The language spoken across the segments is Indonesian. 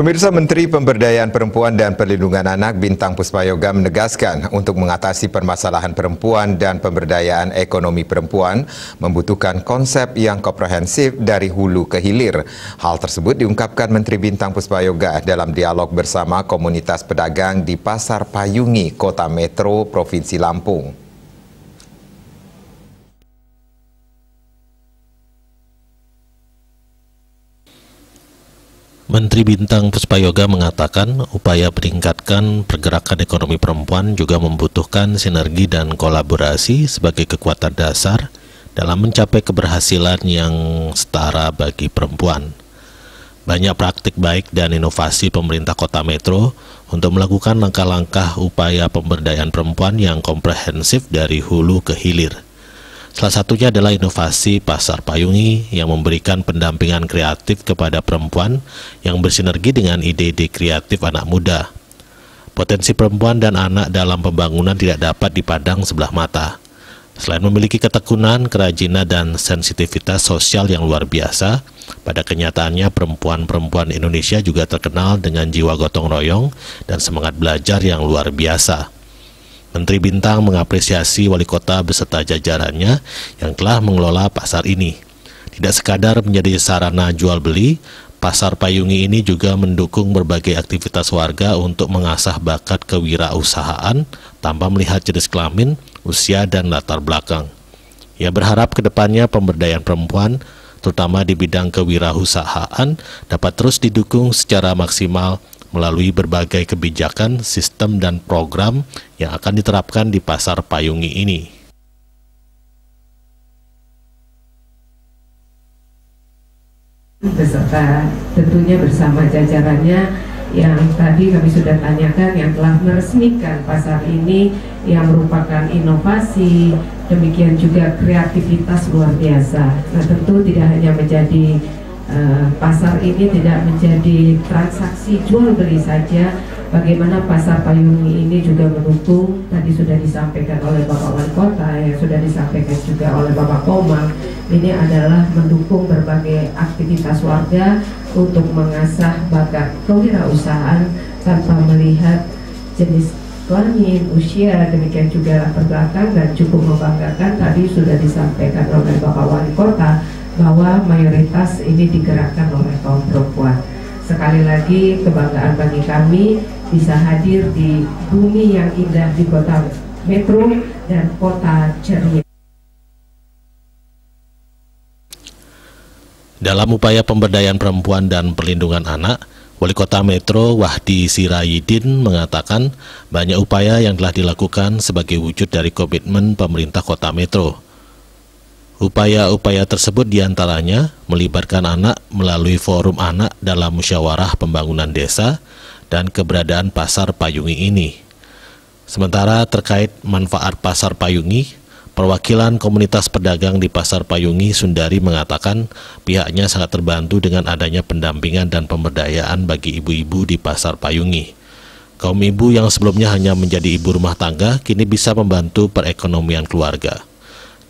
Pemirsa, Menteri Pemberdayaan Perempuan dan Perlindungan Anak Bintang Puspayoga menegaskan untuk mengatasi permasalahan perempuan dan pemberdayaan ekonomi perempuan membutuhkan konsep yang komprehensif dari hulu ke hilir. Hal tersebut diungkapkan Menteri Bintang Puspayoga dalam dialog bersama komunitas pedagang di Pasar Payungi, Kota Metro, Provinsi Lampung. Menteri Bintang Puspayoga mengatakan upaya meningkatkan pergerakan ekonomi perempuan juga membutuhkan sinergi dan kolaborasi sebagai kekuatan dasar dalam mencapai keberhasilan yang setara bagi perempuan. Banyak praktik baik dan inovasi pemerintah Kota Metro untuk melakukan langkah-langkah upaya pemberdayaan perempuan yang komprehensif dari hulu ke hilir. Salah satunya adalah inovasi Pasar Payungi yang memberikan pendampingan kreatif kepada perempuan yang bersinergi dengan ide-ide kreatif anak muda. Potensi perempuan dan anak dalam pembangunan tidak dapat dipandang sebelah mata. Selain memiliki ketekunan, kerajinan, dan sensitivitas sosial yang luar biasa, pada kenyataannya perempuan-perempuan Indonesia juga terkenal dengan jiwa gotong royong dan semangat belajar yang luar biasa. Menteri Bintang mengapresiasi wali kota beserta jajarannya yang telah mengelola pasar ini. Tidak sekadar menjadi sarana jual beli, Pasar Payungi ini juga mendukung berbagai aktivitas warga untuk mengasah bakat kewirausahaan tanpa melihat jenis kelamin, usia, dan latar belakang. Ia berharap ke depannya pemberdayaan perempuan, terutama di bidang kewirausahaan, dapat terus didukung secara maksimal melalui berbagai kebijakan, sistem, dan program yang akan diterapkan di Pasar Payungi ini. Beserta tentunya bersama jajarannya yang tadi kami sudah tanyakan, yang telah meresmikan pasar ini yang merupakan inovasi, demikian juga kreativitas luar biasa. Nah, tentu tidak hanya menjadi pasar ini tidak menjadi transaksi jual beli saja, bagaimana Pasar Payungi ini juga mendukung, tadi sudah disampaikan oleh Bapak Wali Kota, yang sudah disampaikan juga oleh Bapak Komang, ini adalah mendukung berbagai aktivitas warga untuk mengasah bakat kewirausahaan tanpa melihat jenis kelamin, usia, demikian juga latar belakang, dan cukup membanggakan tadi sudah disampaikan oleh Bapak Wali Kota bahwa mayoritas ini digerakkan oleh kaum perempuan. Sekali lagi kebanggaan bagi kami bisa hadir di bumi yang indah di Kota Metro dan Kota Ceria. Dalam upaya pemberdayaan perempuan dan perlindungan anak, Wali Kota Metro Wahdi Sirayidin mengatakan banyak upaya yang telah dilakukan sebagai wujud dari komitmen pemerintah Kota Metro. Upaya-upaya tersebut diantaranya melibatkan anak melalui forum anak dalam musyawarah pembangunan desa dan keberadaan Pasar Payungi ini. Sementara terkait manfaat Pasar Payungi, perwakilan komunitas pedagang di Pasar Payungi Sundari mengatakan pihaknya sangat terbantu dengan adanya pendampingan dan pemberdayaan bagi ibu-ibu di Pasar Payungi. Kaum ibu yang sebelumnya hanya menjadi ibu rumah tangga kini bisa membantu perekonomian keluarga.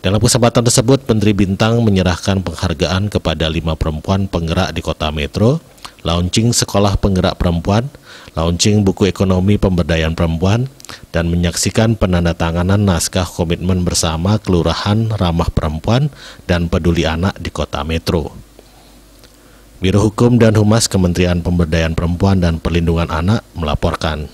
Dalam kesempatan tersebut, Menteri Bintang menyerahkan penghargaan kepada 5 perempuan penggerak di Kota Metro, launching sekolah penggerak perempuan, launching buku ekonomi pemberdayaan perempuan, dan menyaksikan penandatanganan naskah komitmen bersama Kelurahan Ramah Perempuan dan Peduli Anak di Kota Metro. Biro Hukum dan Humas Kementerian Pemberdayaan Perempuan dan Perlindungan Anak melaporkan.